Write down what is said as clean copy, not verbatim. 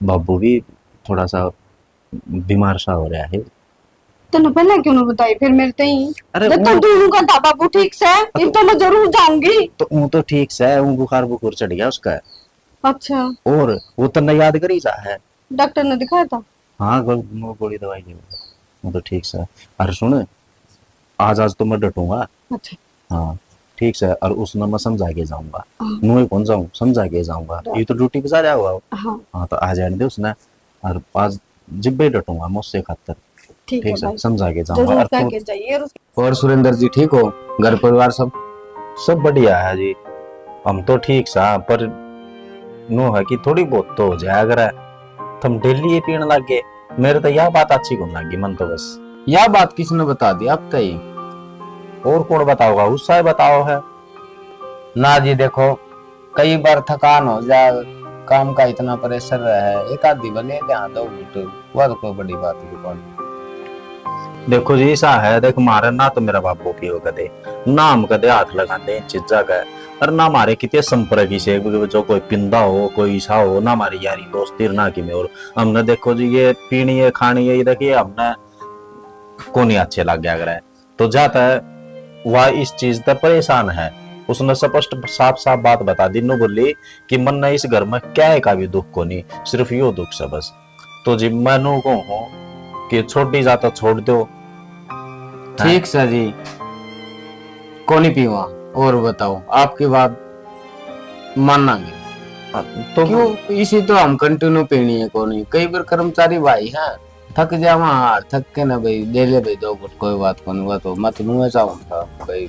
बाबू भी थोड़ा सा बीमार सा हो रहा है। तने पहले क्यों ना बताई फिर मेरे तई। अरे जब तक दोनों का था बाबू ठीक से इन तो मैं जरूर जाऊंगी। तो वो तो ठीक से है, वो बुखार बुखार चढ़ गया उसका। अच्छा। और वो तो न याद करी सा है। डॉक्टर ने दिखाया था। हाँ वो गोली दवाई ले, वो तो ठीक से है। अरे सुन, आज आज तो मैं डटूंगा। अच्छा। हाँ ठीक से, और उसने मैं समझा के जाऊंगा। हाँ। मुँह कौन जाऊँ, समझा के जाऊंगा, ये तो ड्यूटी पे जा रहा हुआ हो। हाँ हाँ तो आ जाने दे उसने। और आज जिब्बे डटूंगा मैं उससे खातर। ठीक है ठीक से भाई, समझा के जाऊंगा। जरूर और कह तू के जाइए। और सुरेंद्र जी ठीक हो? घर परिवार सब? सब बढ़िया है जी। हम तो ठीक सा, पर नो है कि थोड़ी बहुत तो हो जाए। अगर तुम डेली ये पीने लग गए, मेरे तो यह बात अच्छी कौन लगी मन तो बस। यह बात किसने बता दी अब तक? और कौन बताओगा, उससे बताओ है। ना जी देखो, कई बार थकान हो जाए, काम का इतना प्रेशर है, एक आधी बने ध्यान दो घुट, वह तो कोई बड़ी बात नहीं कौन। देखो जी ऐसा है, देख मारे ना तो मेरा बाप भी हो कदे ना, हम कदे हाथ लगाते इन चीजा का। और ना हमारे कितने संपर्क से जो कोई पिंदा हो कोई ईसा हो ना, हमारी यारी दोस्ती ना कि में। और हमने देखो जी ये पीनी है खानी है, ये देखिए हमने को नहीं अच्छे लग गया अगर। तो जाता है वह इस चीज से परेशान है। उसने स्पष्ट साफ साफ बात बता दी, नु बोली कि मन ने इस घर में क्या है का भी दुख को नहीं, सिर्फ यो दुख से बस। तो जी मैं नु को हूँ कि छोटी जाता छोड़ दो। ठीक सर जी, कौन पीवा? और बताओ, आपकी बात मानांगे तो क्यों? इसी तो हम कंटिन्यू पीनी है कौन। कई बार कर्मचारी भाई हैं, थक जावा, थक के ना भाई दे ले भाई दो घुट, कोई बात को नहीं। तो मत नुए चाहूँ था भाई,